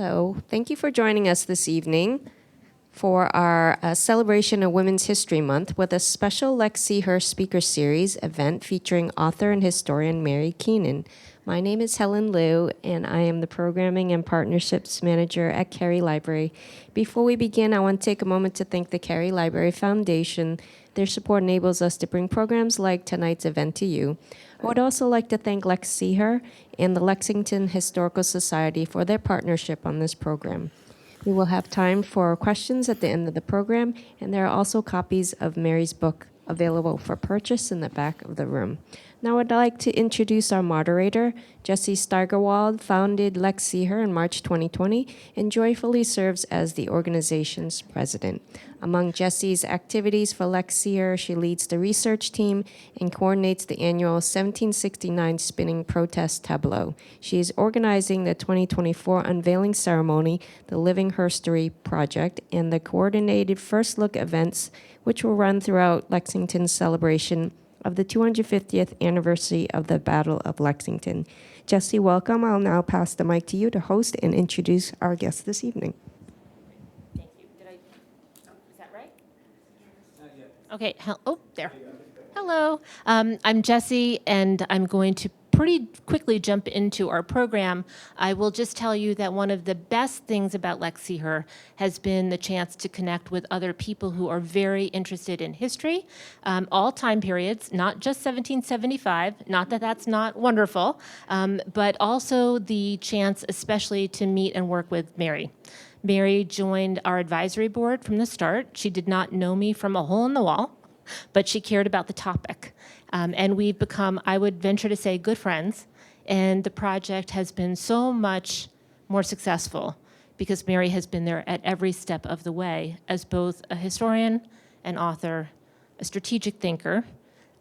Hello. Thank you for joining us this evening for our celebration of Women's History Month with a special LexSeeHer speaker series event featuring author and historian Mary Keenan. My name is Helen Liu, and I am the Programming and Partnerships Manager at Carey Library. Before we begin, I want to take a moment to thank the Carey Library Foundation. Their support enables us to bring programs like tonight's event to you. I would also like to thank LexSeeHer and the Lexington Historical Society for their partnership on this program. We will have time for questions at the end of the program, and there are also copies of Mary's book available for purchase in the back of the room. Now I'd like to introduce our moderator. Jessie Steigerwald founded LexSeeHer in March 2020 and joyfully serves as the organization's president. Among Jessie's activities for LexSeeHer, she leads the research team and coordinates the annual 1769 spinning protest tableau. She is organizing the 2024 unveiling ceremony, the Living Herstory Project, and the coordinated First Look events, which will run throughout Lexington's celebration of the 250th anniversary of the Battle of Lexington. Jessie, welcome. I'll now pass the mic to you to host and introduce our guest this evening. Thank you. Is that right? Okay. Oh, there. Hello. I'm Jessie, and I'm going to pretty quickly jump into our program. I will just tell you that one of the best things about LexSeeHer has been the chance to connect with other people who are very interested in history, all time periods, not just 1775, not that that's not wonderful, but also the chance especially to meet and work with Mary. Mary joined our advisory board from the start. She did not know me from a hole in the wall, but she cared about the topic. And we've become, I would venture to say, good friends. And the project has been so much more successful because Mary has been there at every step of the way as both a historian, an author, a strategic thinker,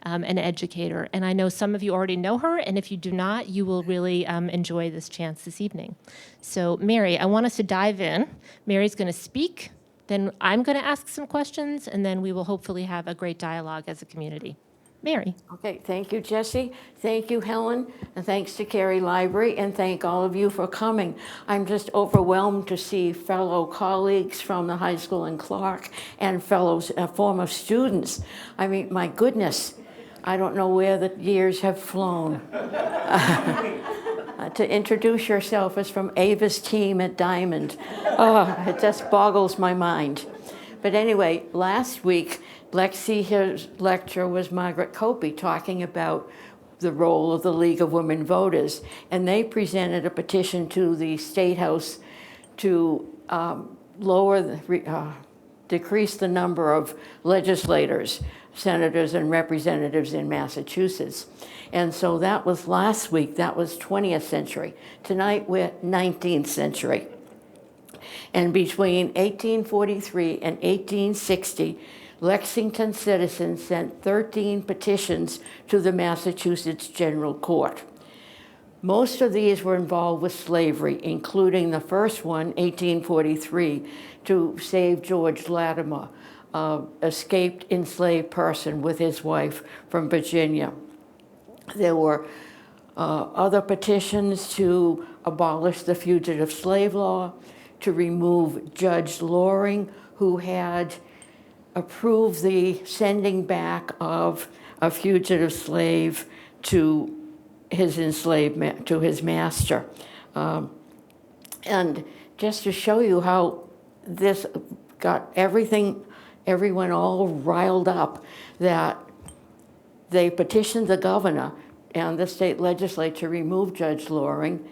an educator. And I know some of you already know her, and if you do not, you will really enjoy this chance this evening. So Mary, I want us to dive in. Mary's going to speak, then I'm going to ask some questions, and then we will hopefully have a great dialogue as a community. Mary. Okay, thank you, Jessie. Thank you, Helen, and thanks to Carey Library, and thank all of you for coming. I'm just overwhelmed to see fellow colleagues from the high school in Clark and fellow former students. I mean, my goodness, I don't know where the years have flown. To introduce yourself as from Ava's team at Diamond. Oh, it just boggles my mind. But anyway, last week, LexSeeHer's lecture was Margaret Copey talking about the role of the League of Women Voters, and they presented a petition to the State House to decrease the number of legislators, senators, and representatives in Massachusetts. And so that was last week. That was 20th century. Tonight we're 19th century. And between 1843 and 1860, Lexington citizens sent 13 petitions to the Massachusetts General Court. Most of these were involved with slavery, including the first one, 1843, to save George Latimer, escaped enslaved person with his wife from Virginia. There were other petitions to abolish the fugitive slave law, to remove Judge Loring, who had approved the sending back of a fugitive slave to his enslavement, to his master. And just to show you how this got everyone all riled up, that they petitioned the governor and the state legislature to remove Judge Loring.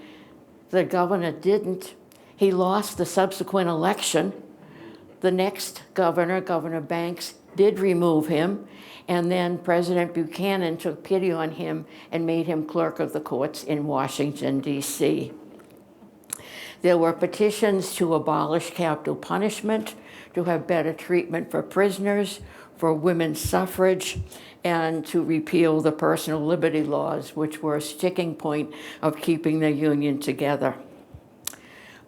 The governor didn't. He lost the subsequent election. The next governor, Governor Banks, did remove him, and then President Buchanan took pity on him and made him clerk of the courts in Washington, D.C. There were petitions to abolish capital punishment, to have better treatment for prisoners, for women's suffrage, and to repeal the personal liberty laws, which were a sticking point of keeping the Union together.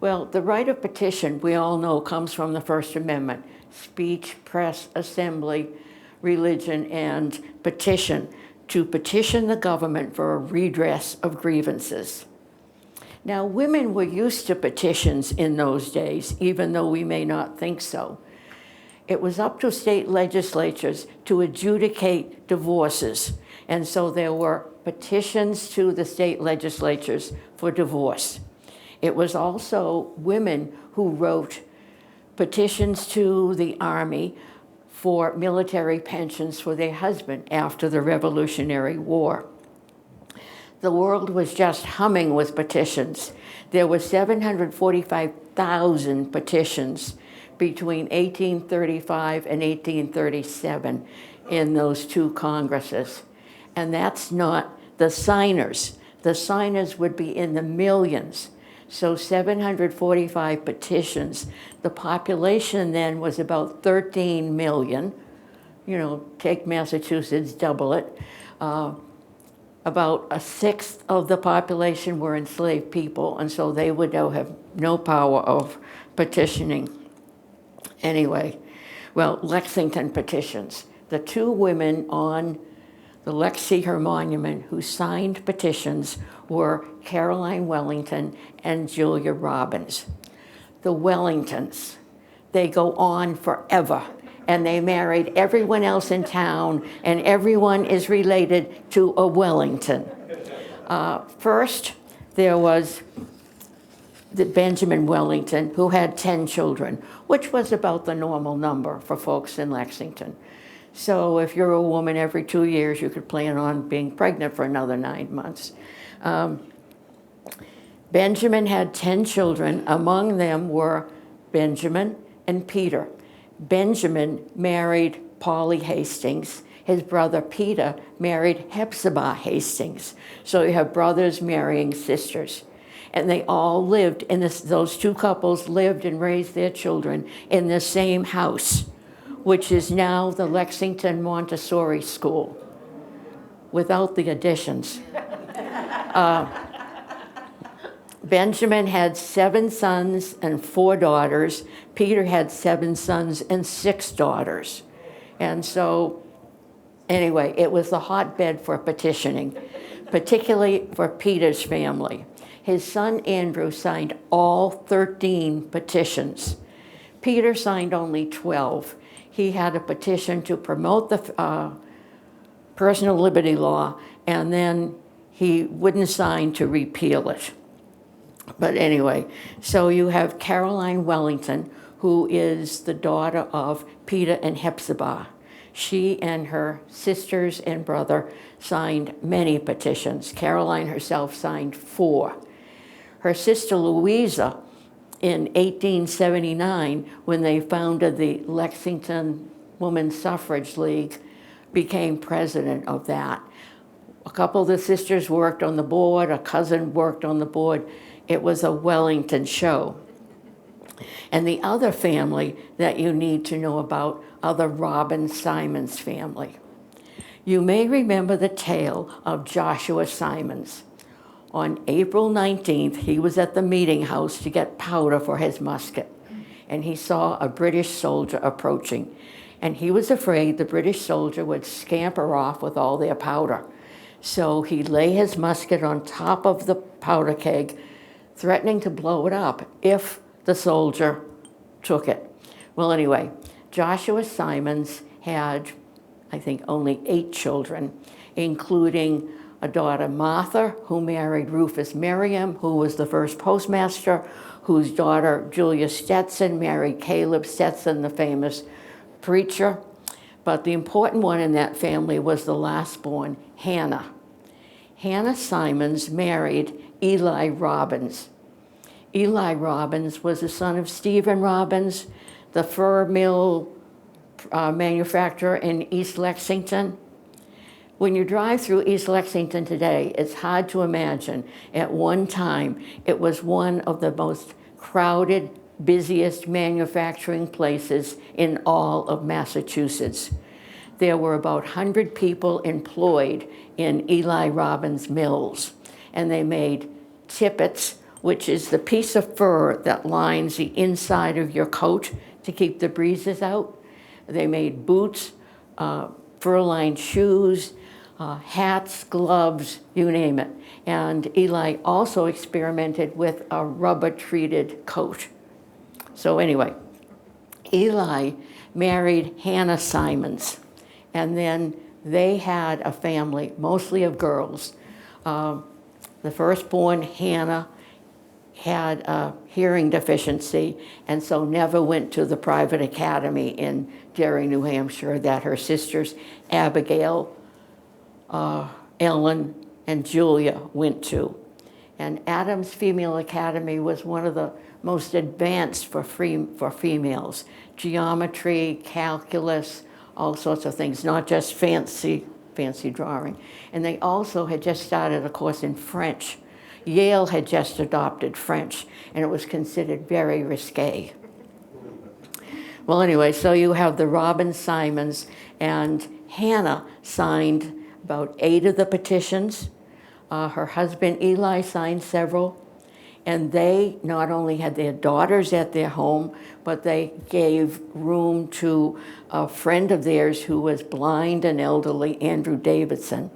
Well, the right of petition, we all know, comes from the First Amendment: speech, press, assembly, religion, and petition, to petition the government for a redress of grievances. Now, women were used to petitions in those days, even though we may not think so. It was up to state legislatures to adjudicate divorces. And so there were petitions to the state legislatures for divorce. It was also women who wrote petitions to the Army for military pensions for their husband after the Revolutionary War. The world was just humming with petitions. There were 745,000 petitions between 1835 and 1837 in those two Congresses. And that's not the signers. The signers would be in the millions. So 745 petitions. The population then was about 13 million. You know, take Massachusetts, double it. About a sixth of the population were enslaved people, and so they would now have no power of petitioning. Anyway, well, Lexington petitions. The two women on the LexSeeHer monument who signed petitions were Caroline Wellington and Julia Robbins. The Wellingtons, they go on forever, and they married everyone else in town, and everyone is related to a Wellington. First, there was the Benjamin Wellington, who had 10 children, which was about the normal number for folks in Lexington. So if you're a woman every 2 years, you could plan on being pregnant for another 9 months. Benjamin had 10 children. Among them were Benjamin and Peter. Benjamin married Polly Hastings. His brother Peter married Hepzibah Hastings. So you have brothers marrying sisters. And they all lived in this, those two couples lived and raised their children in the same house, which is now the Lexington Montessori School, without the additions. Benjamin had 7 sons and 4 daughters. Peter had 7 sons and 6 daughters. And so, anyway, it was the hotbed for petitioning, particularly for Peter's family. His son Andrew signed all 13 petitions. Peter signed only 12. He had a petition to promote the personal liberty law, and then he wouldn't sign to repeal it. But anyway, so you have Caroline Wellington, who is the daughter of Peter and Hepzibah. She and her sisters and brother signed many petitions. Caroline herself signed 4. Her sister Louisa, in 1879, when they founded the Lexington Women's Suffrage League, became president of that. A couple of the sisters worked on the board, a cousin worked on the board. It was a Wellington show. And the other family that you need to know about are the Robin-Simons family. You may remember the tale of Joshua Simons. On April 19th, he was at the meeting house to get powder for his musket, and he saw a British soldier approaching, and he was afraid the British soldier would scamper off with all their powder. So he lay his musket on top of the powder keg, threatening to blow it up if the soldier took it. Well, anyway, Joshua Simons had, I think, only 8 children, including a daughter, Martha, who married Rufus Merriam, who was the first postmaster, whose daughter, Julia Stetson, married Caleb Stetson, the famous preacher. But the important one in that family was the last born, Hannah. Hannah Simons married Eli Robbins. Eli Robbins was the son of Stephen Robbins, the fur mill manufacturer in East Lexington. When you drive through East Lexington today, it's hard to imagine. At one time, it was one of the most crowded, busiest manufacturing places in all of Massachusetts. There were about 100 people employed in Eli Robbins mills, and they made tippets, which is the piece of fur that lines the inside of your coat to keep the breezes out. They made boots, fur-lined shoes, hats, gloves, you name it. And Eli also experimented with a rubber-treated coat. So anyway, Eli married Hannah Simons, and then they had a family, mostly of girls. The firstborn, Hannah, had a hearing deficiency, and so never went to the private academy in Derry, New Hampshire, that her sisters, Abigail, Ellen, and Julia went to. And Adams Female Academy was one of the most advanced for females. Geometry, calculus, all sorts of things, not just fancy drawing. And they also had just started a course in French. Yale had just adopted French, and it was considered very risque. Well, anyway, so you have the Robin Simons, and Hannah signed about 8 of the petitions. Her husband Eli signed several, and they not only had their daughters at their home, but they gave room to a friend of theirs who was blind and elderly, Andrew Davidson,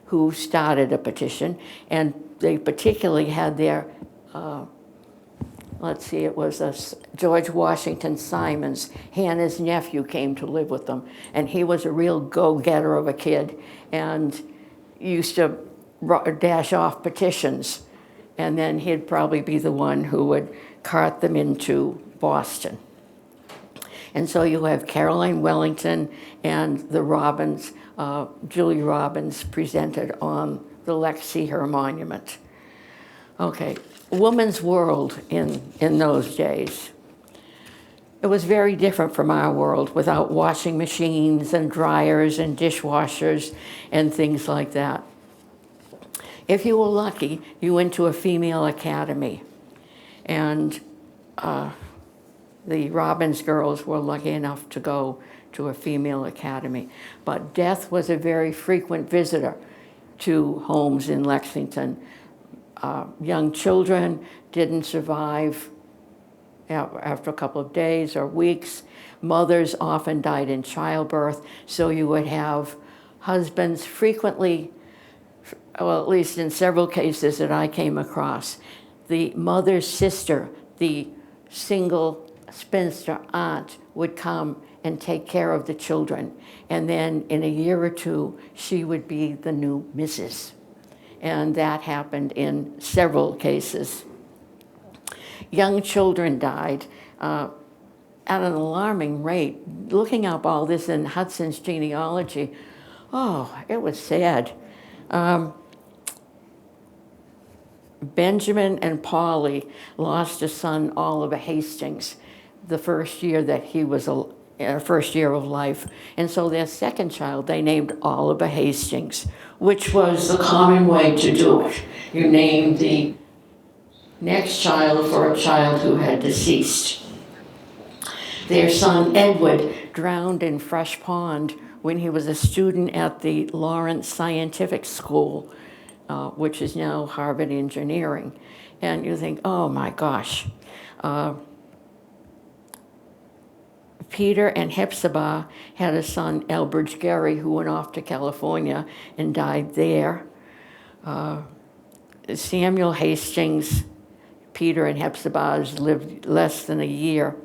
who started a petition. And they particularly had their, it was George Washington Simons, Hannah's nephew, came to live with them. And he was a real go-getter of a kid and used to dash off petitions. And then he'd probably be the one who would cart them into Boston. And so you have Caroline Wellington and the Robins, Julie Robbins, presented on the LexSeeHer monument. Okay, woman's world in those days. It was very different from our world, without washing machines and dryers and dishwashers and things like that. If you were lucky, you went to a female academy. And the Robbins girls were lucky enough to go to a female academy. But death was a very frequent visitor to homes in Lexington. Young children didn't survive after a couple of days or weeks. Mothers often died in childbirth, so you would have husbands frequently, well, at least in several cases that I came across, the mother's sister, the single spinster aunt, would come and take care of the children. And then in a year or two, she would be the new Mrs. And that happened in several cases. Young children died at an alarming rate. Looking up all this in Hudson's genealogy, it was sad. Benjamin and Polly lost a son, Oliver Hastings, the first year that he was first year of life. And so their second child, they named Oliver Hastings, which was the common way to do it. You named the next child for a child who had deceased. Their son, Edward, drowned in Fresh Pond when he was a student at the Lawrence Scientific School, which is now Harvard Engineering. And you think, oh my gosh. Peter and Hepzibah had a son, Elbridge Gerry, who went off to California and died there. Samuel Hastings, Peter and Hepzibah's lived less than a year.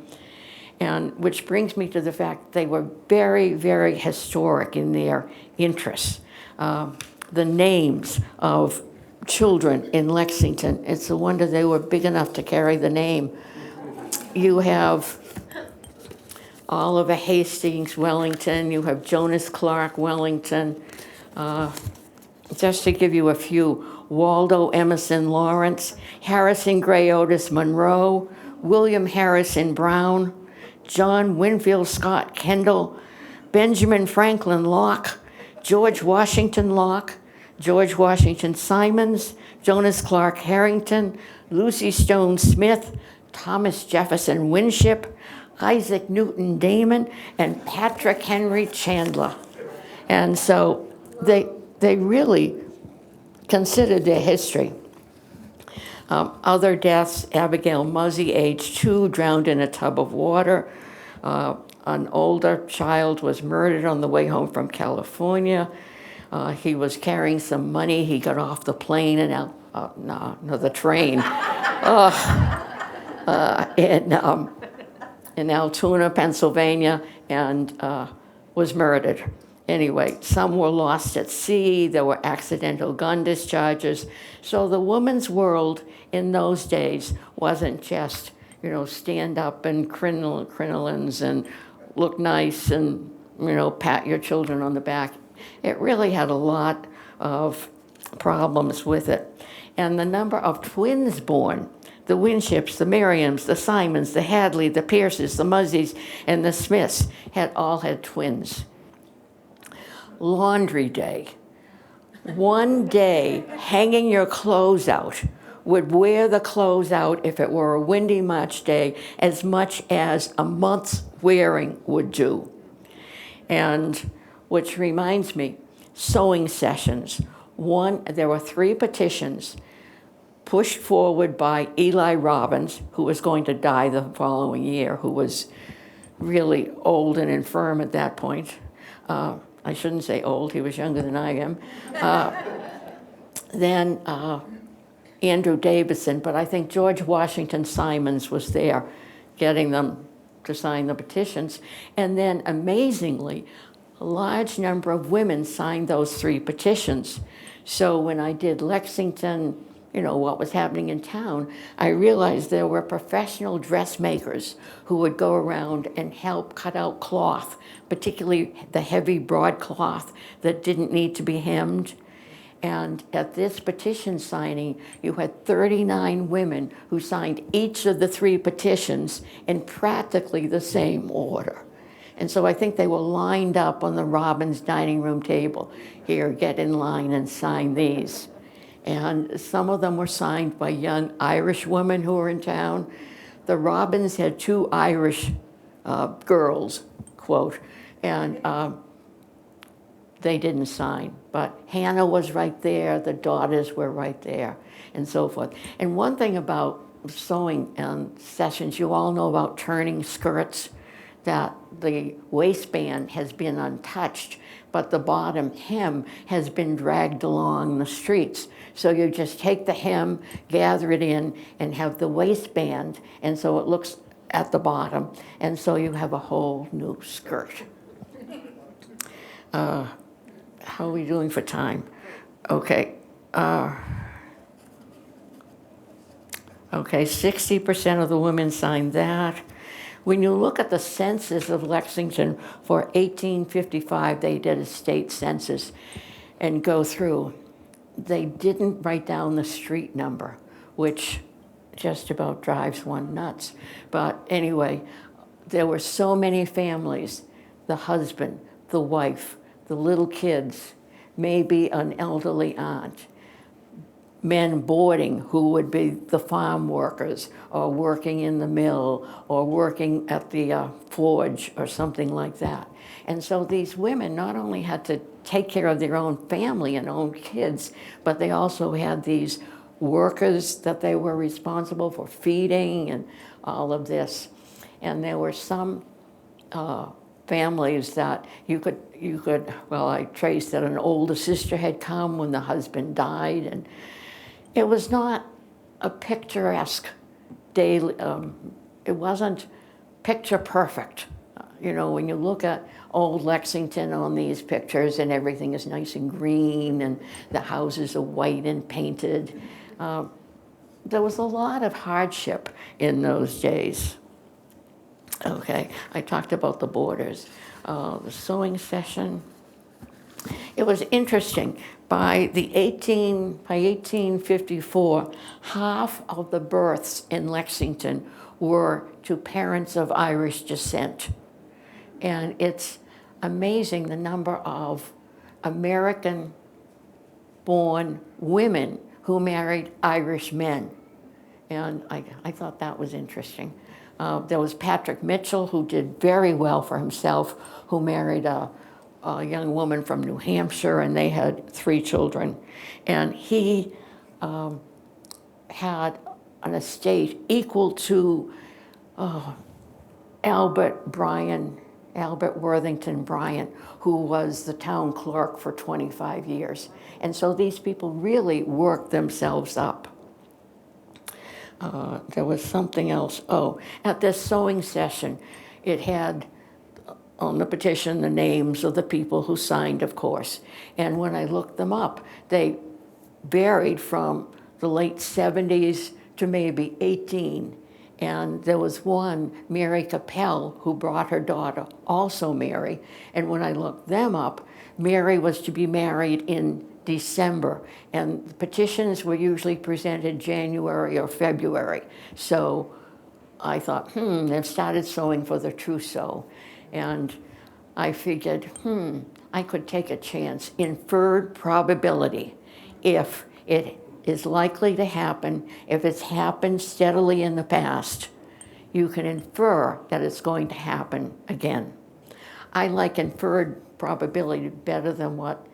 And which brings me to the fact they were very, very historic in their interests. The names of children in Lexington, it's a wonder they were big enough to carry the name. You have Oliver Hastings Wellington, you have Jonas Clark Wellington. Just to give you a few, Waldo Emerson Lawrence, Harrison Gray Otis Monroe, William Harrison Brown, John Winfield Scott Kendall, Benjamin Franklin Locke, George Washington Locke, George Washington Simons, Jonas Clark Harrington, Lucy Stone Smith, Thomas Jefferson Winship, Isaac Newton Damon, and Patrick Henry Chandler. And so they really considered their history. Other deaths, Abigail Muzzy, age 2, drowned in a tub of water. An older child was murdered on the way home from California. He was carrying some money. He got off the plane and the train in Altoona, Pennsylvania, and was murdered. Anyway, some were lost at sea. There were accidental gun discharges. So the woman's world in those days wasn't just, stand up and crinolines and look nice and, pat your children on the back. It really had a lot of problems with it. And the number of twins born, the Winships, the Merriams, the Simons, the Hadley, the Pierces, the Muzzies, and the Smiths all had twins. Laundry day. One day, hanging your clothes out would wear the clothes out if it were a windy March day as much as a month's wearing would do. And which reminds me, sewing sessions. There were 3 petitions pushed forward by Eli Robbins, who was going to die the following year, who was really old and infirm at that point. I shouldn't say old, he was younger than I am. Then Andrew Davidson, but I think George Washington Simons was there getting them to sign the petitions. And then amazingly, a large number of women signed those 3 petitions. So when I did Lexington, what was happening in town, I realized there were professional dressmakers who would go around and help cut out cloth, particularly the heavy broadcloth that didn't need to be hemmed. And at this petition signing, you had 39 women who signed each of the 3 petitions in practically the same order. And so I think they were lined up on the Robbins dining room table. Here, get in line and sign these. And some of them were signed by young Irish women who were in town. The Robbins had 2 Irish girls, quote, and they didn't sign. But Hannah was right there, the daughters were right there, and so forth. And one thing about sewing sessions, you all know about turning skirts, that the waistband has been untouched, but the bottom hem has been dragged along the streets. So you just take the hem, gather it in, and have the waistband, and so it looks at the bottom, and so you have a whole new skirt. How are we doing for time? Okay. Okay, 60% of the women signed that. When you look at the census of Lexington for 1855, they did a state census and go through. They didn't write down the street number, which just about drives one nuts. But anyway, there were so many families, the husband, the wife, the little kids, maybe an elderly aunt, men boarding who would be the farm workers or working in the mill or working at the forge or something like that. And so these women not only had to take care of their own family and own kids, but they also had these workers that they were responsible for feeding and all of this. And there were some families that you could, well, I traced that an older sister had come when the husband died, and it was not a picturesque daily, it wasn't picture perfect. When you look at old Lexington on these pictures and everything is nice and green and the houses are white and painted, there was a lot of hardship in those days. Okay, I talked about the borders. The sewing session. It was interesting. By 1854, half of the births in Lexington were to parents of Irish descent. And it's amazing the number of American-born women who married Irish men. And I thought that was interesting. There was Patrick Mitchell, who did very well for himself, who married a young woman from New Hampshire, and they had 3 children. And he had an estate equal to Albert Bryan Albert Worthington Bryant, who was the town clerk for 25 years. And so these people really worked themselves up. There was something else. Oh, at this sewing session, it had on the petition the names of the people who signed, of course. And when I looked them up, they varied from the late 70s to maybe 18. And there was one, Mary Capel, who brought her daughter, also Mary. And when I looked them up, Mary was to be married in December, and the petitions were usually presented January or February. So I thought, they've started sewing for the trousseau. And I figured, I could take a chance. Inferred probability. If it is likely to happen, if it's happened steadily in the past, you can infer that it's going to happen again. I like inferred probability better than what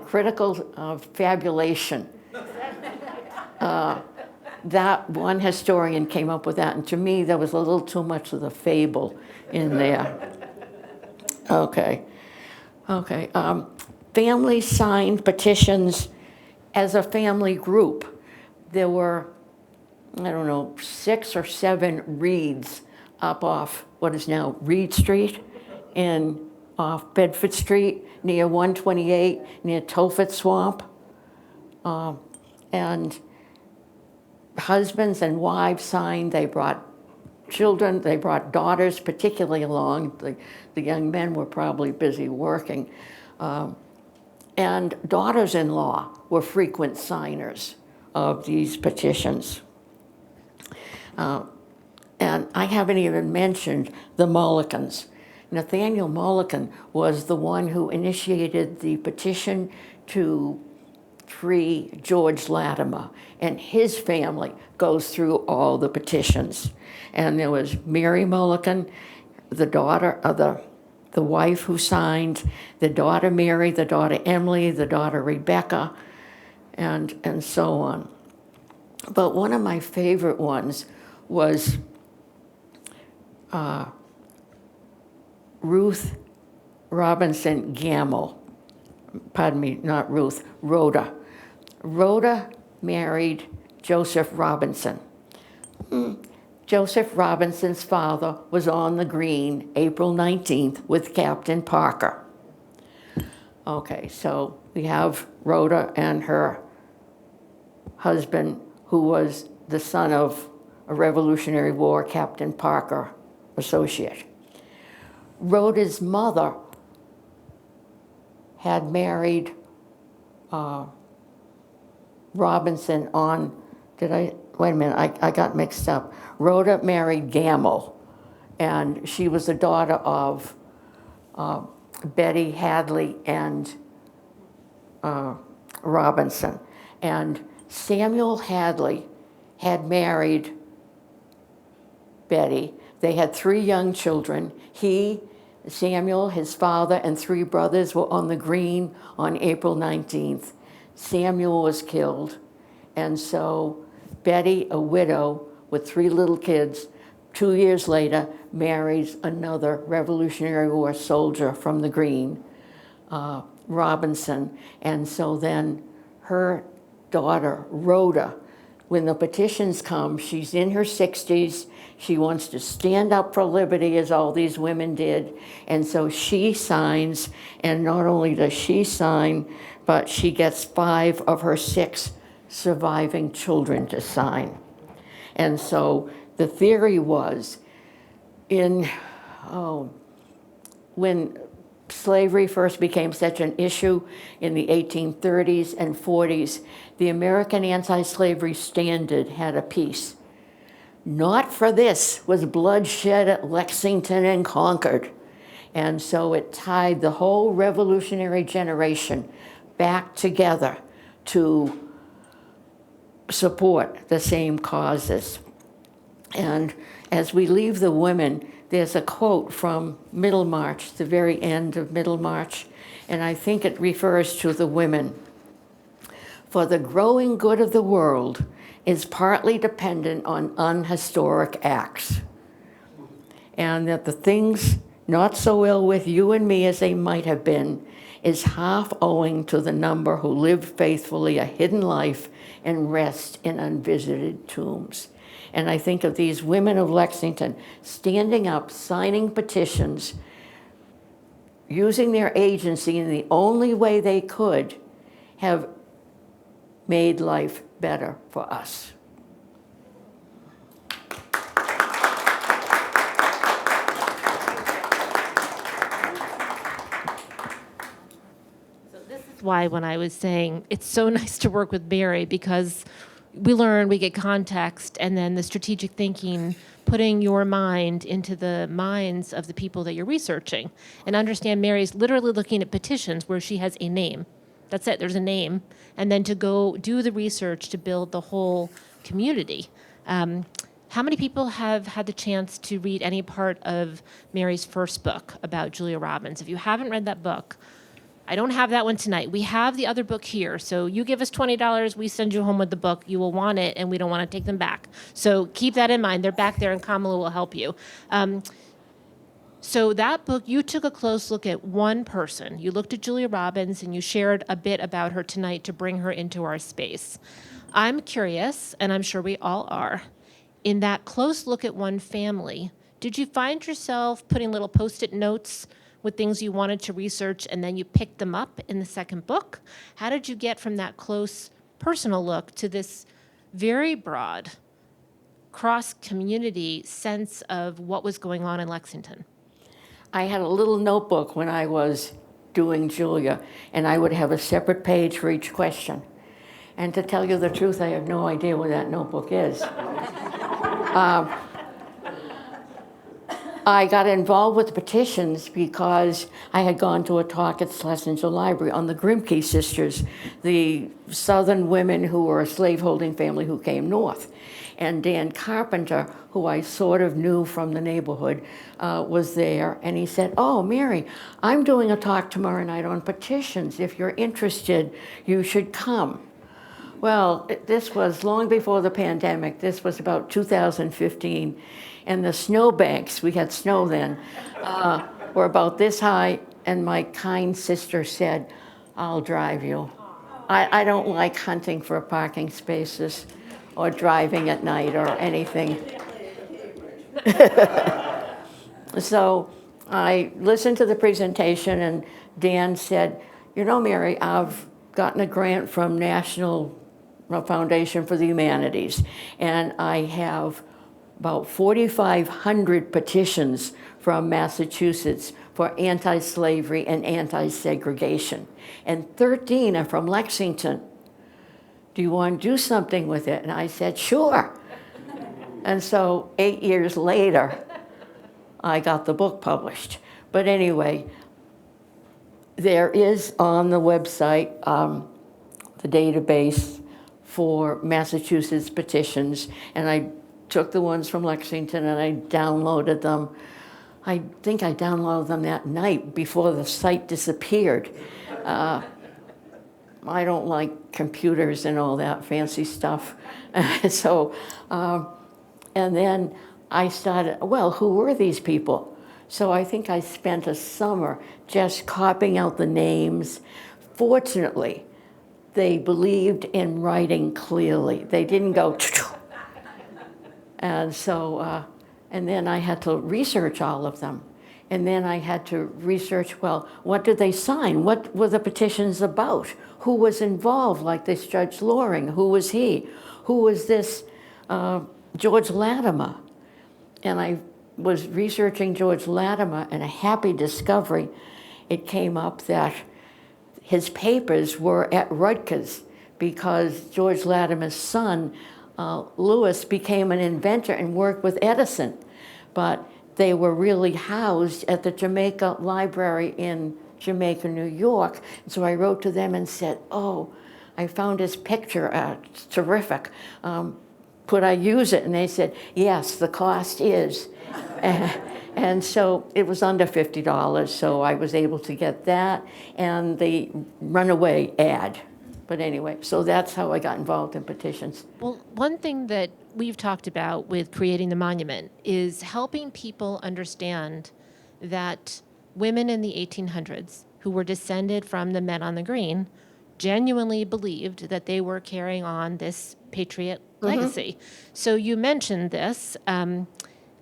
critical fabulation. That one historian came up with that, and to me there was a little too much of the fable in there. Okay. Families signed petitions as a family group. There were, 6 or 7 reeds up off what is now Reed Street and off Bedford Street near 128, near Tolford Swamp. And husbands and wives signed. They brought children, they brought daughters particularly along. The young men were probably busy working. And daughters-in-law were frequent signers of these petitions. And I haven't even mentioned the Mullicans. Nathaniel Mullican was the one who initiated the petition to free George Latimer, and his family goes through all the petitions. And there was Mary Mullican, the daughter of the wife who signed, the daughter Mary, the daughter Emily, the daughter Rebecca, and so on. But one of my favorite ones was Ruth Robinson Gamble. Pardon me, not Ruth, Rhoda. Rhoda married Joseph Robinson. Joseph Robinson's father was on the green April 19th with Captain Parker. Okay, so we have Rhoda and her husband, who was the son of a Revolutionary War Captain Parker associate. Rhoda's mother had married Robinson on, wait a minute, I got mixed up. Rhoda married Gamble, and she was the daughter of Betty Hadley and Robinson. And Samuel Hadley had married Betty. They had 3 young children. He, Samuel, his father, and 3 brothers were on the green on April 19th. Samuel was killed, and so Betty, a widow with 3 little kids, 2 years later marries another Revolutionary War soldier from the green, Robinson. And so then her daughter, Rhoda, when the petitions come, she's in her 60s. She wants to stand up for liberty, as all these women did. And so she signs, and not only does she sign, but she gets 5 of her 6 surviving children to sign. And so the theory was, when slavery first became such an issue in the 1830s and 40s, the American Anti-Slavery Standard had a piece. Not for this was bloodshed at Lexington and Concord. And so it tied the whole revolutionary generation back together to support the same causes. And as we leave the women, there's a quote from Middlemarch, the very end of Middlemarch, and I think it refers to the women. For the growing good of the world is partly dependent on unhistoric acts, and that the things not so ill with you and me as they might have been, is half owing to the number who live faithfully a hidden life and rest in unvisited tombs. And I think of these women of Lexington standing up, signing petitions, using their agency in the only way they could, have made life better for us. Why when I was saying it's so nice to work with Mary, because we learn, we get context, and then the strategic thinking, putting your mind into the minds of the people that you're researching. And understand Mary's literally looking at petitions where she has a name. That's it, there's a name. And then to go do the research to build the whole community. How many people have had the chance to read any part of Mary's first book about Julia Robbins? If you haven't read that book, I don't have that one tonight. We have the other book here. So you give us $20, we send you home with the book. You will want it, and we don't want to take them back. So keep that in mind. They're back there, and Kamala will help you. So that book, you took a close look at one person. You looked at Julia Robbins, and you shared a bit about her tonight to bring her into our space. I'm curious, and I'm sure we all are, in that close look at one family, did you find yourself putting little Post-it notes with things you wanted to research, and then you picked them up in the second book? How did you get from that close personal look to this very broad cross-community sense of what was going on in Lexington? I had a little notebook when I was doing Julia, and I would have a separate page for each question. And to tell you the truth, I have no idea where that notebook is. I got involved with the petitions because I had gone to a talk at Schlesinger Library on the Grimke sisters, the Southern women who were a slaveholding family who came north. And Dan Carpenter, who I sort of knew from the neighborhood, was there. And he said, "Oh, Mary, I'm doing a talk tomorrow night on petitions. If you're interested, you should come." Well, this was long before the pandemic. This was about 2015. And the snowbanks, we had snow then, were about this high. And my kind sister said, "I'll drive you. I don't like hunting for parking spaces or driving at night or anything." So I listened to the presentation, and Dan said, "You know, Mary, I've gotten a grant from National Foundation for the Humanities, and I have about 4,500 petitions from Massachusetts for anti-slavery and anti-segregation, and 13 are from Lexington. Do you want to do something with it?" And I said, "Sure." And so 8 years later, I got the book published. But anyway, there is on the website the database for Massachusetts petitions, and I took the ones from Lexington and I downloaded them. I think I downloaded them that night before the site disappeared. I don't like computers and all that fancy stuff. So, and then I started, well, who were these people? So I think I spent a summer just copying out the names. Fortunately, they believed in writing clearly. They didn't go, and so, and then I had to research all of them. And then I had to research, well, what did they sign? What were the petitions about? Who was involved, like this Judge Loring? Who was he? Who was this George Latimer? And I was researching George Latimer, and a happy discovery, it came up that his papers were at Rutgers because George Latimer's son, Lewis, became an inventor and worked with Edison. But they were really housed at the Jamaica Library in Jamaica, New York. And so I wrote to them and said, "Oh, I found his picture, it's terrific. Could I use it?" And they said, "Yes, the cost is." And so it was under $50, so I was able to get that and the runaway ad. But anyway, so that's how I got involved in petitions. Well, one thing that we've talked about with creating the monument is helping people understand that women in the 1800s who were descended from the men on the green genuinely believed that they were carrying on this Patriot legacy. So you mentioned this, and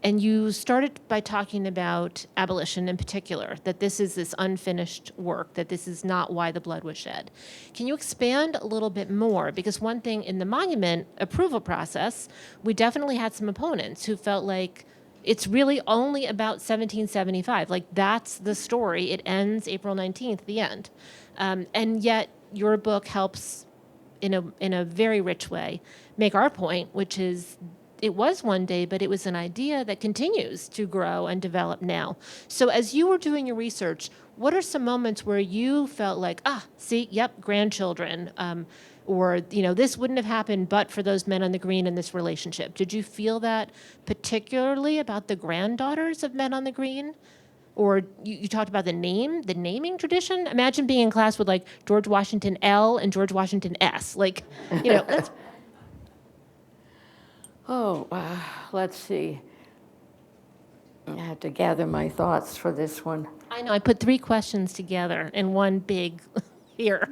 you started by talking about abolition in particular, that this is this unfinished work, that this is not why the blood was shed. Can you expand a little bit more? Because one thing in the monument approval process, we definitely had some opponents who felt like it's really only about 1775. Like, that's the story. It ends April 19th, the end. And yet your book helps in a very rich way make our point, which is it was one day, but it was an idea that continues to grow and develop now. So as you were doing your research, what are some moments where you felt like, see, yep, grandchildren, or, this wouldn't have happened but for those men on the green in this relationship? Did you feel that particularly about the granddaughters of men on the green? Or you talked about the naming tradition? Imagine being in class with like George Washington L and George Washington S. Like, that's... Let's see. I have to gather my thoughts for this one. I know, I put 3 questions together in one big here.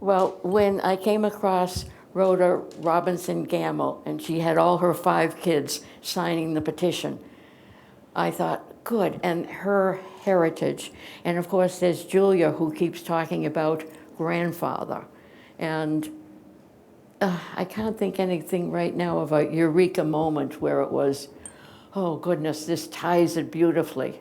Well, when I came across Rhoda Robinson Gamble, and she had all her 5 kids signing the petition, I thought, good, and her heritage. And of course, there's Julia, who keeps talking about grandfather. And I can't think anything right now of a eureka moment where it was, oh goodness, this ties it beautifully.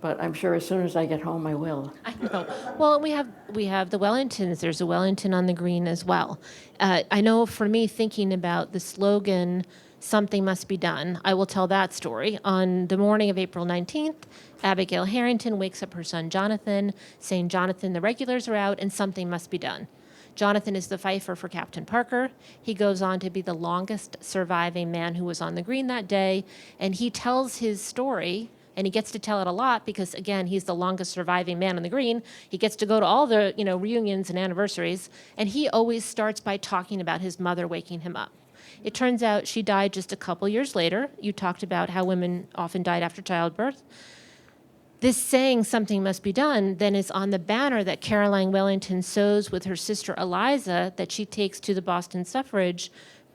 But I'm sure as soon as I get home, I will. I know. Well, we have the Wellingtons. There's a Wellington on the green as well. I know for me, thinking about the slogan, "Something must be done," I will tell that story. On the morning of April 19th, Abigail Harrington wakes up her son Jonathan, saying, "Jonathan, the regulars are out and something must be done." Jonathan is the fifer for Captain Parker. He goes on to be the longest surviving man who was on the green that day, and he tells his story, and he gets to tell it a lot because, again, he's the longest surviving man on the green. He gets to go to all the reunions and anniversaries, and he always starts by talking about his mother waking him up. It turns out she died just a couple years later. You talked about how women often died after childbirth. This saying, "something must be done," then is on the banner that Caroline Wellington sews with her sister Eliza that she takes to the Boston Suffrage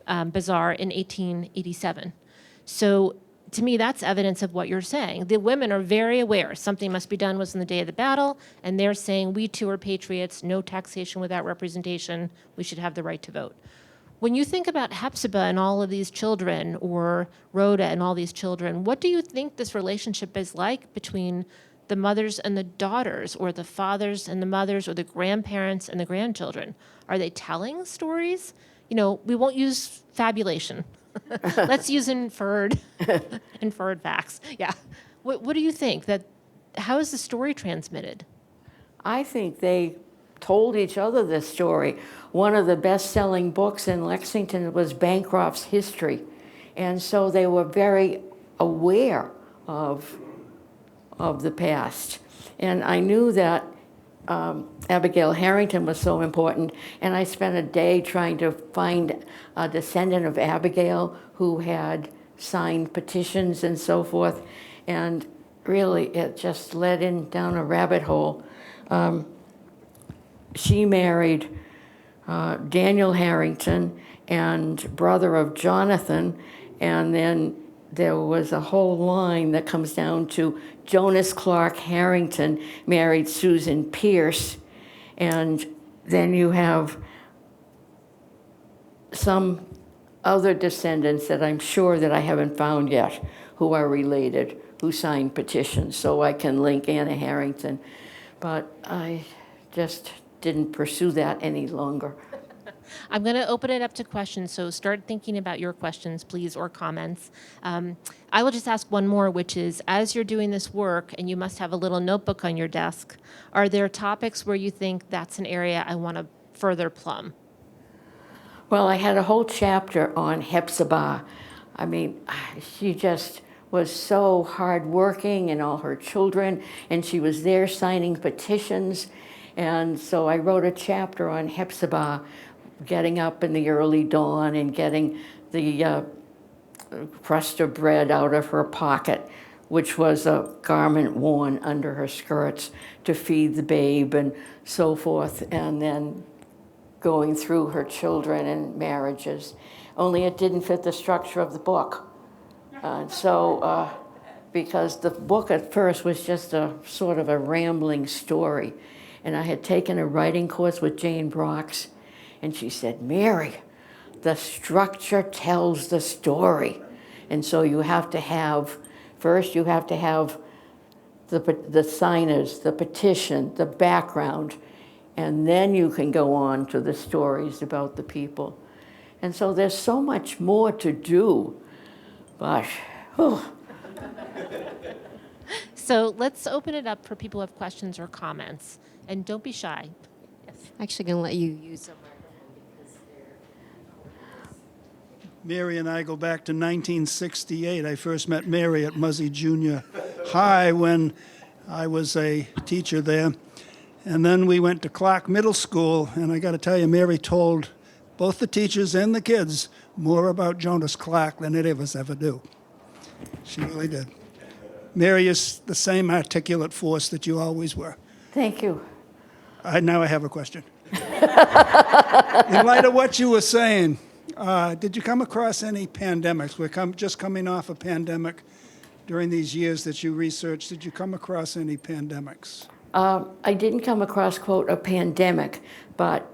Bazaar in 1887. So to me, that's evidence of what you're saying. The women are very aware something must be done was on the day of the battle, and they're saying, we too are patriots, no taxation without representation, we should have the right to vote. When you think about Hepzibah and all of these children, or Rhoda and all these children, what do you think this relationship is like between the mothers and the daughters, or the fathers and the mothers, or the grandparents and the grandchildren? Are they telling stories? We won't use fabulation. Let's use inferred facts. Yeah. What do you think? How is the story transmitted? I think they told each other this story. One of the best-selling books in Lexington was Bancroft's History. And so they were very aware of the past. And I knew that Abigail Harrington was so important, and I spent a day trying to find a descendant of Abigail who had signed petitions and so forth. And really, it just led down a rabbit hole. She married Daniel Harrington, and brother of Jonathan, and then there was a whole line that comes down to Jonas Clark Harrington married Susan Pierce, and then you have some other descendants that I'm sure that I haven't found yet who are related, who signed petitions, so I can link Anna Harrington. But I just didn't pursue that any longer. I'm going to open it up to questions, so start thinking about your questions, please, or comments. I will just ask one more, which is, as you're doing this work, and you must have a little notebook on your desk, are there topics where you think that's an area I want to further plumb? Well, I had a whole chapter on Hepzibah. I mean, she just was so hardworking, and all her children, and she was there signing petitions. And so I wrote a chapter on Hepzibah, getting up in the early dawn and getting the crust of bread out of her pocket which was a garment worn under her skirts to feed the babe and so forth, and then going through her children and marriages. Only it didn't fit the structure of the book. Because the book at first was just a sort of a rambling story. And I had taken a writing course with Jane Brox, and she said, "Mary, the structure tells the story." And so you have to have, first you have to have the signers, the petition, the background, and then you can go on to the stories about the people. And so there's so much more to do. Gosh, whew. So let's open it up for people who have questions or comments. And don't be shy. Yes. Actually going to let you use them. Mary and I go back to 1968. I first met Mary at Muzzy Junior High when I was a teacher there. And then we went to Clark Middle School, and I got to tell you, Mary told both the teachers and the kids more about Jonas Clark than any of us ever do. She really did. Mary is the same articulate force that you always were. Thank you. Now I have a question. In light of what you were saying, did you come across any pandemics? We're just coming off a pandemic. During these years that you researched, did you come across any pandemics? I didn't come across, quote, a pandemic, but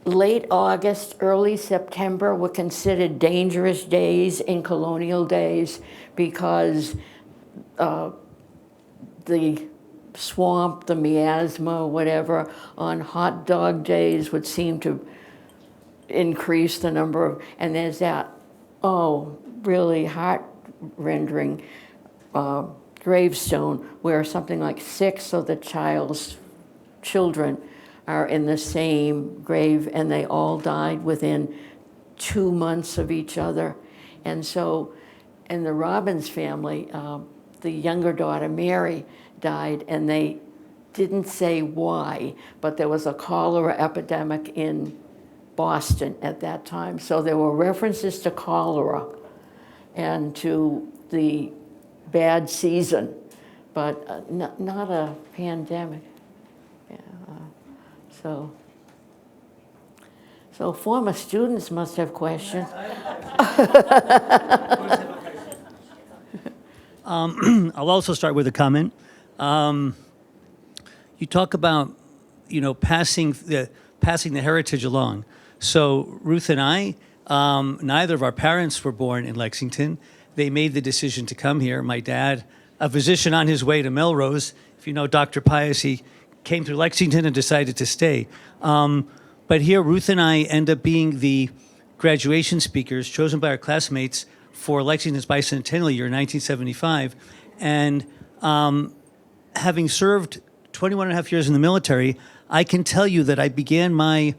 late August, early September were considered dangerous days in colonial days because the swamp, the miasma, whatever, on hot dog days would seem to increase the number of, and there's that, really heart-rending gravestone where something like 6 of the child's children are in the same grave, and they all died within 2 months of each other. And so in the Robbins family, the younger daughter, Mary, died, and they didn't say why, but there was a cholera epidemic in Boston at that time. So there were references to cholera and to the bad season, but not a pandemic. Yeah, so former students must have questions. I'll also start with a comment. You talk about, passing the heritage along. So Ruth and I, neither of our parents were born in Lexington. They made the decision to come here. My dad, a physician on his way to Melrose, if you know Dr. Pius, he came through Lexington and decided to stay. But here, Ruth and I end up being the graduation speakers chosen by our classmates for Lexington's bicentennial year, 1975. And having served 21 and a half years in the military, I can tell you that I began my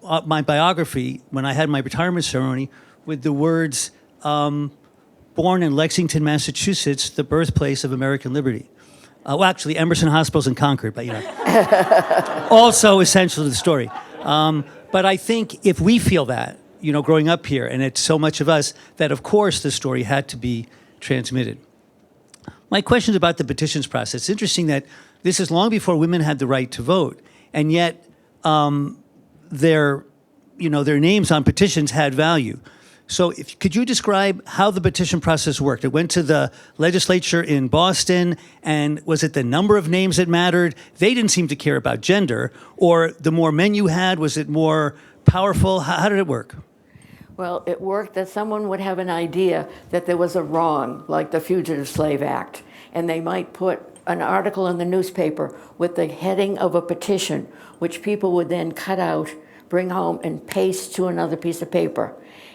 biography when I had my retirement ceremony with the words, born in Lexington, Massachusetts, the birthplace of American liberty. Well, actually, Emerson Hospital's in Concord, but also essential to the story. But I think if we feel that, growing up here, and it's so much of us, that of course the story had to be transmitted. My question is about the petitions process. It's interesting that this is long before women had the right to vote, and yet their names on petitions had value. So could you describe how the petition process worked? It went to the legislature in Boston, and was it the number of names that mattered? They didn't seem to care about gender, or the more men you had, was it more powerful? How did it work? Well, it worked that someone would have an idea that there was a wrong, like the Fugitive Slave Act, and they might put an article in the newspaper with the heading of a petition, which people would then cut out, bring home, and paste to another piece of paper.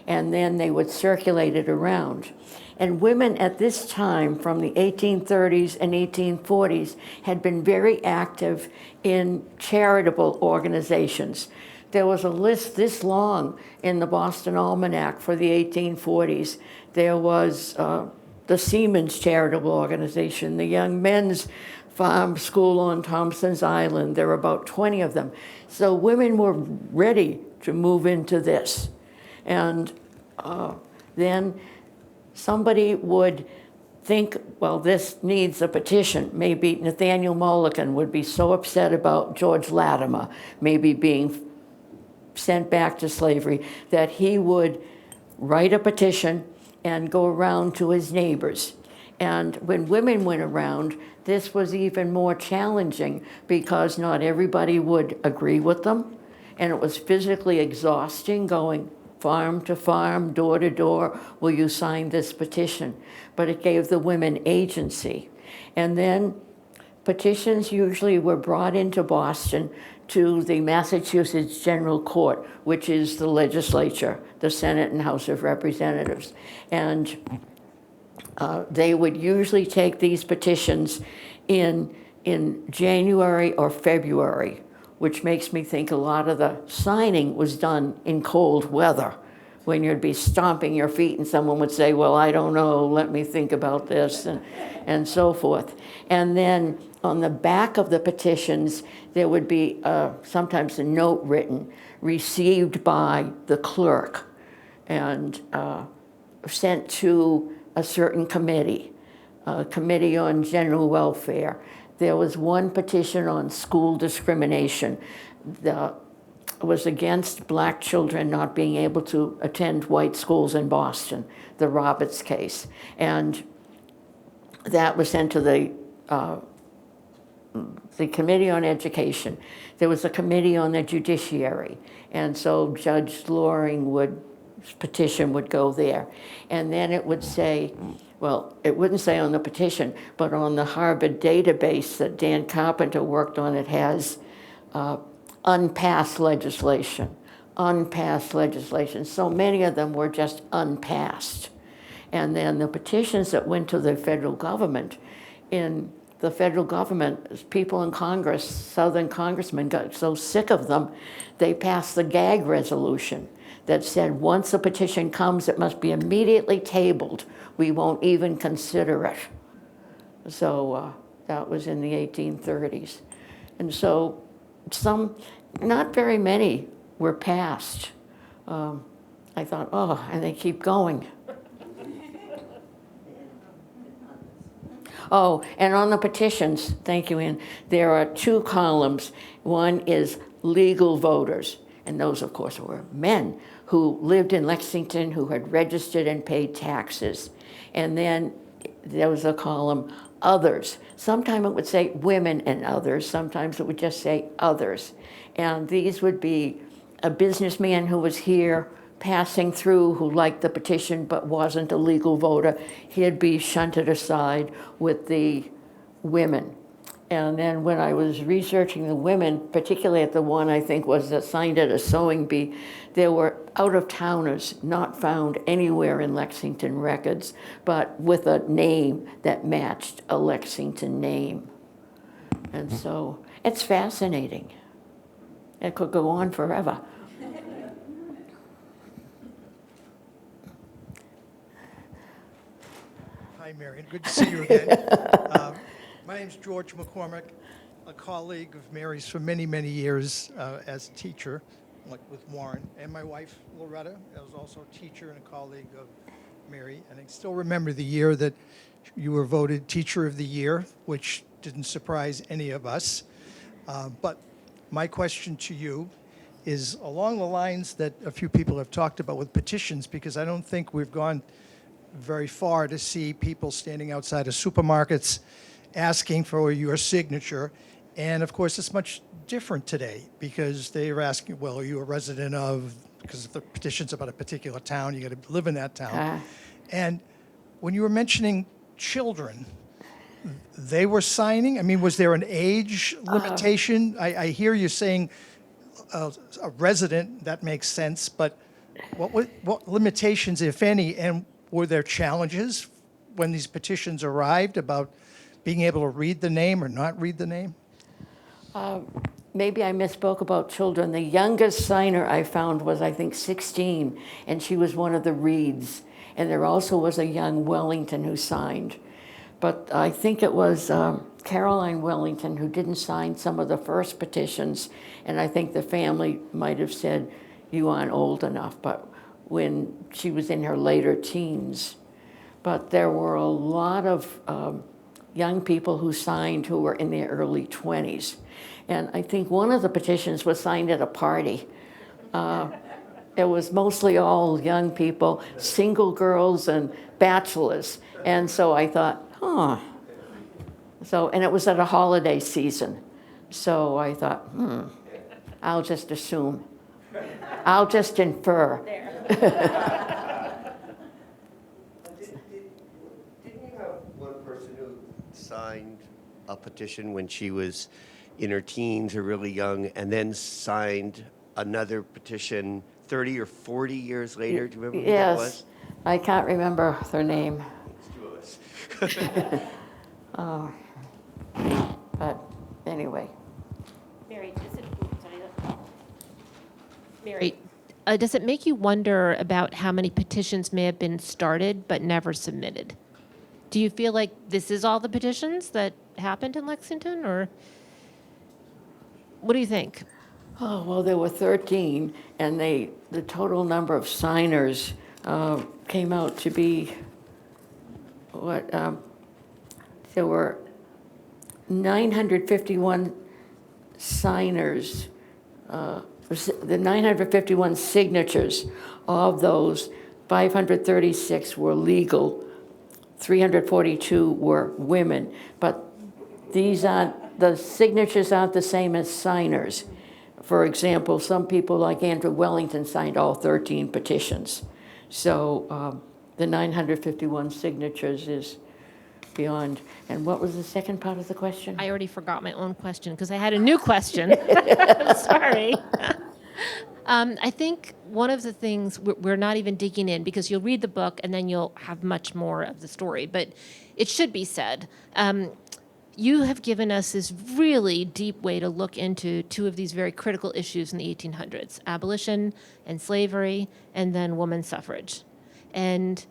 And then they would circulate it around. And women at this time, from the 1830s and 1840s, had been very active in charitable organizations. There was a list this long in the Boston Almanac for the 1840s. There was the Seamen's Charitable Organization, the Young Men's Farm School on Thompson's Island. There were about 20 of them. So women were ready to move into this. And then somebody would think, well, this needs a petition. Maybe Nathaniel Mulligan would be so upset about George Latimer maybe being sent back to slavery that he would write a petition and go around to his neighbors. And when women went around, this was even more challenging because not everybody would agree with them. And it was physically exhausting going farm to farm, door to door, will you sign this petition? But it gave the women agency. And then petitions usually were brought into Boston to the Massachusetts General Court, which is the legislature, the Senate and House of Representatives. And they would usually take these petitions in January or February, which makes me think a lot of the signing was done in cold weather, when you'd be stomping your feet and someone would say, well, I don't know, let me think about this, and so forth. And then on the back of the petitions, there would be sometimes a note written, received by the clerk, and sent to a certain committee, Committee on General Welfare. There was one petition on school discrimination that was against black children not being able to attend white schools in Boston, the Roberts case. And that was sent to the Committee on Education. There was a committee on the judiciary. And so Judge Loring's petition would go there. And then it would say, well, it wouldn't say on the petition, but on the Harvard database that Dan Carpenter worked on, it has unpassed legislation, unpassed legislation. So many of them were just unpassed. And then the petitions that went to the federal government, in the federal government, people in Congress, Southern congressmen got so sick of them, they passed the gag resolution that said once a petition comes, it must be immediately tabled. We won't even consider it. So that was in the 1830s. And so not very many were passed. I thought, oh, and they keep going. Oh, and on the petitions, thank you, Ann, there are two columns. One is legal voters, and those, of course, were men who lived in Lexington, who had registered and paid taxes. And then there was a column, others. Sometimes it would say women and others. Sometimes it would just say others. And these would be a businessman who was here passing through who liked the petition but wasn't a legal voter. He'd be shunted aside with the women. And then when I was researching the women, particularly at the one I think was that signed at a sewing bee, there were out-of-towners not found anywhere in Lexington records, but with a name that matched a Lexington name. And so it's fascinating. It could go on forever. Hi, Marion. Good to see you again. My name's George McCormick, a colleague of Mary's for many, many years as a teacher, like with Warren. And my wife, Loretta, was also a teacher and a colleague of Mary. And I still remember the year that you were voted Teacher of the Year, which didn't surprise any of us. But my question to you is along the lines that a few people have talked about with petitions, because I don't think we've gone very far to see people standing outside of supermarkets asking for your signature. And of course, it's much different today because they're asking, well, are you a resident of, because if the petition's about a particular town, you got to live in that town. And when you were mentioning children, they were signing? I mean, was there an age limitation? I hear you saying a resident, that makes sense, but what limitations, if any, and were there challenges when these petitions arrived about being able to read the name or not read the name? Maybe I misspoke about children. The youngest signer I found was, I think, 16, and she was one of the Reeds. And there also was a young Wellington who signed. But I think it was Caroline Wellington who didn't sign some of the first petitions, and I think the family might have said, you aren't old enough, but when she was in her later teens. but there were a lot of young people who signed who were in their early 20s. And I think one of the petitions was signed at a party. It was mostly all young people, single girls and bachelors. And so I thought, So, and it was at a holiday season. So I thought, I'll just assume. I'll just infer. Didn't you have one person who signed a petition when she was in her teens or really young, and then signed another petition 30 or 40 years later? Do you remember who that was? Yes, I can't remember their name. It's two of us. But anyway. Mary, does it make you wonder about how many petitions may have been started but never submitted? Do you feel like this is all the petitions that happened in Lexington, or what do you think? Oh, well, there were 13, and the total number of signers came out to be, there were 951 signers, the 951 signatures. Of those, 536 were legal, 342 were women, but the signatures aren't the same as signers. For example, some people like Andrew Wellington signed all 13 petitions. So the 951 signatures is beyond. And what was the second part of the question? I already forgot my own question because I had a new question. I'm sorry. I think one of the things we're not even digging in, because you'll read the book and then you'll have much more of the story, but it should be said. You have given us this really deep way to look into two of these very critical issues in the 1800s, abolition and slavery, and then women's suffrage. And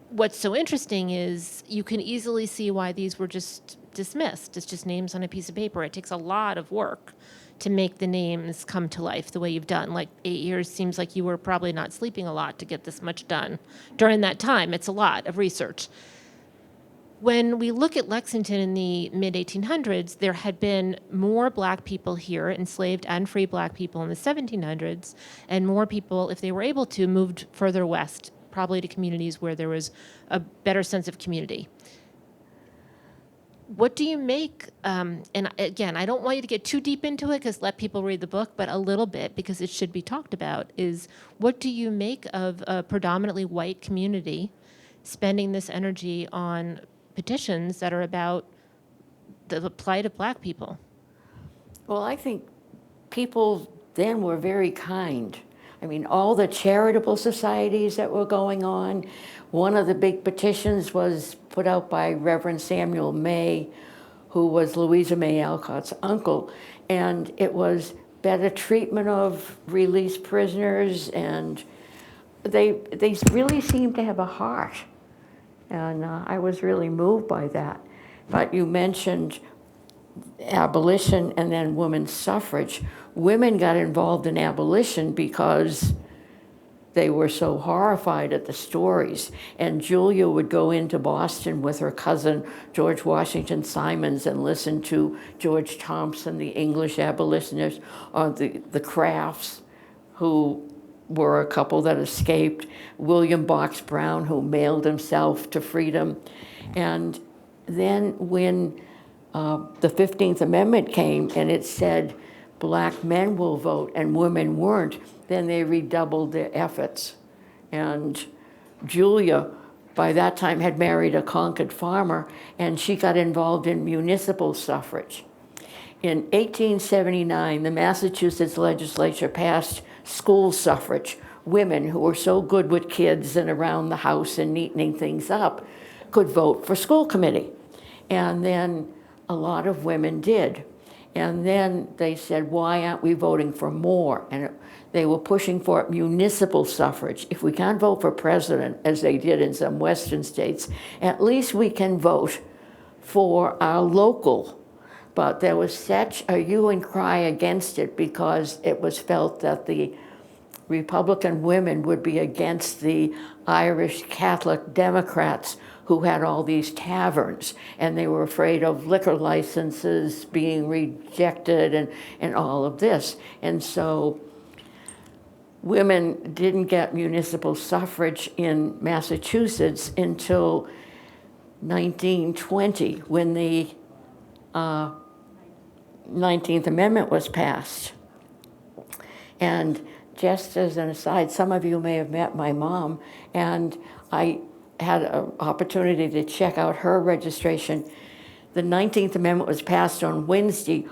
what's so interesting is you can easily see why these were just dismissed. It's just names on a piece of paper. It takes a lot of work to make the names come to life the way you've done. Like 8 years seems like you were probably not sleeping a lot to get this much done. During that time, it's a lot of research. When we look at Lexington in the mid-1800s, there had been more black people here, enslaved and free black people in the 1700s, and more people, if they were able to, moved further west, probably to communities where there was a better sense of community. What do you make, and again, I don't want you to get too deep into it because let people read the book, but a little bit, because it should be talked about, is what do you make of a predominantly white community spending this energy on petitions that are about the plight of black people? Well, I think people then were very kind. I mean, all the charitable societies that were going on. One of the big petitions was put out by Reverend Samuel May, who was Louisa May Alcott's uncle, and it was better treatment of released prisoners, and they really seemed to have a heart. And I was really moved by that. But you mentioned abolition and then women's suffrage. Women got involved in abolition because they were so horrified at the stories. And Julia would go into Boston with her cousin, George Washington Simons, and listen to George Thompson, the English abolitionists, or the Crafts, who were a couple that escaped, William Box Brown, who mailed himself to freedom. And then when the 15th Amendment came and it said black men will vote and women weren't, then they redoubled their efforts. And Julia, by that time, had married a Concord farmer, and she got involved in municipal suffrage. In 1879, the Massachusetts legislature passed school suffrage. Women who were so good with kids and around the house and neatening things up could vote for school committee. And then a lot of women did. And then they said, why aren't we voting for more? And they were pushing for municipal suffrage. If we can't vote for president, as they did in some Western states, at least we can vote for our local. But there was such a hue and cry against it because it was felt that the Republican women would be against the Irish Catholic Democrats who had all these taverns, and they were afraid of liquor licenses being rejected and all of this. And so women didn't get municipal suffrage in Massachusetts until 1920, when the 19th Amendment was passed. And just as an aside, some of you may have met my mom, and I had an opportunity to check out her registration. The 19th Amendment was passed on Wednesday,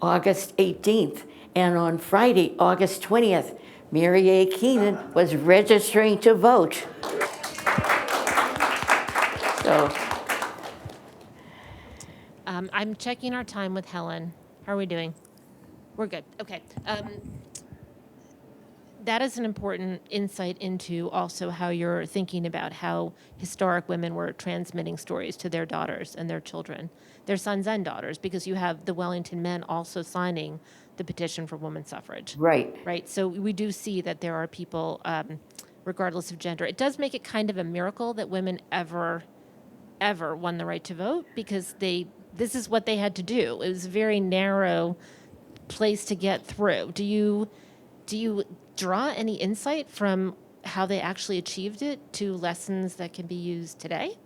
August 18th, and on Friday, August 20th, Mary A. Keenan was registering to vote. So, I'm checking our time with Helen. How are we doing? We're good. Okay. That is an important insight into also how you're thinking about how historic women were transmitting stories to their daughters and their children, their sons and daughters, because you have the Wellington men also signing the petition for women's suffrage. right. Right. So we do see that there are people, regardless of gender. It does make it kind of a miracle that women ever won the right to vote, because this is what they had to do. It was a very narrow place to get through. Do you draw any insight from how they actually achieved it to lessons that can be used today?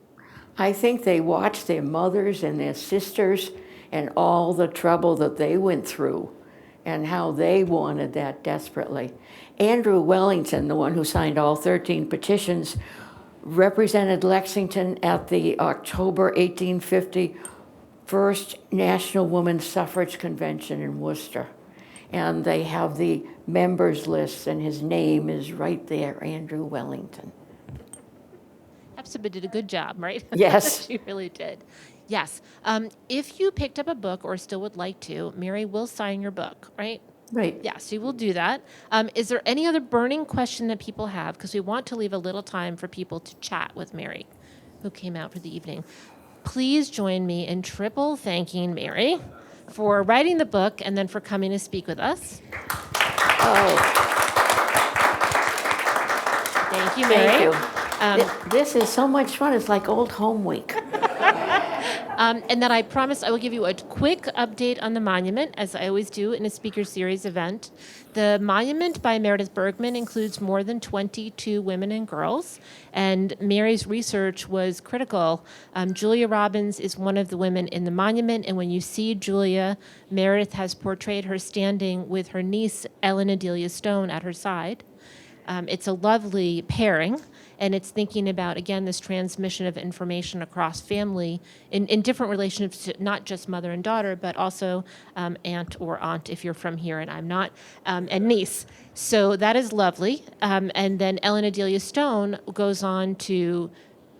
I think they watched their mothers and their sisters and all the trouble that they went through and how they wanted that desperately. Andrew Wellington, the one who signed all 13 petitions, represented Lexington at the October 1850 First National Women's Suffrage Convention in Worcester. And they have the members list, and his name is right there, Andrew Wellington. Hepzibah did a good job, right? Yes. She really did. Yes. If you picked up a book or still would like to, Mary will sign your book, right? Right. Yes, she will do that. Is there any other burning question that people have? Because we want to leave a little time for people to chat with Mary, who came out for the evening. Please join me in triple thanking Mary for writing the book and then for coming to speak with us. Oh, Thank you, Mary. thank you. This is so much fun. It's like old home week. And then I promise I will give you a quick update on the monument, as I always do in a speaker series event. The monument by Meredith Bergman includes more than 22 women and girls, and Mary's research was critical. Julia Robbins is one of the women in the monument, and when you see Julia, Meredith has portrayed her standing with her niece, Ellen Adelia Stone, at her side. It's a lovely pairing, and it's thinking about, again, this transmission of information across family in different relationships, to not just mother and daughter, but also aunt if you're from here and I'm not, and niece. So that is lovely. And then Ellen Adelia Stone goes on to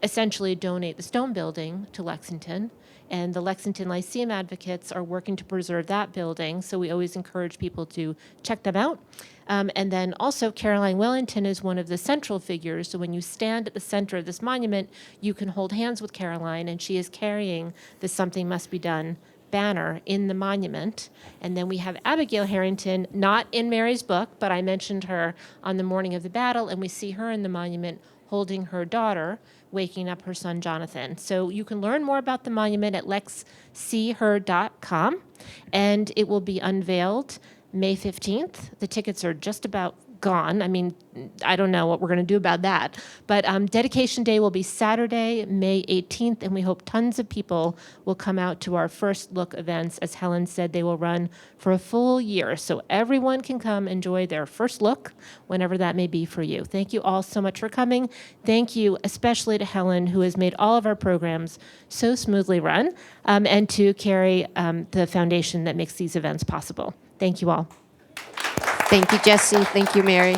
essentially donate the Stone Building to Lexington. And the Lexington Lyceum advocates are working to preserve that building, so we always encourage people to check them out. And then also Caroline Wellington is one of the central figures, so when you stand at the center of this monument, you can hold hands with Caroline, and she is carrying the Something Must Be Done banner in the monument. And then we have Abigail Harrington, not in Mary's book, but I mentioned her on the morning of the battle, and we see her in the monument holding her daughter, waking up her son Jonathan. So you can learn more about the monument at LexSeeHer.com, and it will be unveiled May 15th. The tickets are just about gone. I mean, I don't know what we're going to do about that. But Dedication Day will be Saturday, May 18th, and we hope tons of people will come out to our first look events. As Helen said, they will run for a full year, so everyone can come enjoy their first look, whenever that may be for you. Thank you all so much for coming. Thank you especially to Helen, who has made all of our programs so smoothly run, and to Carrie, the foundation that makes these events possible. Thank you all. Thank you, Jesse. Thank you, Mary.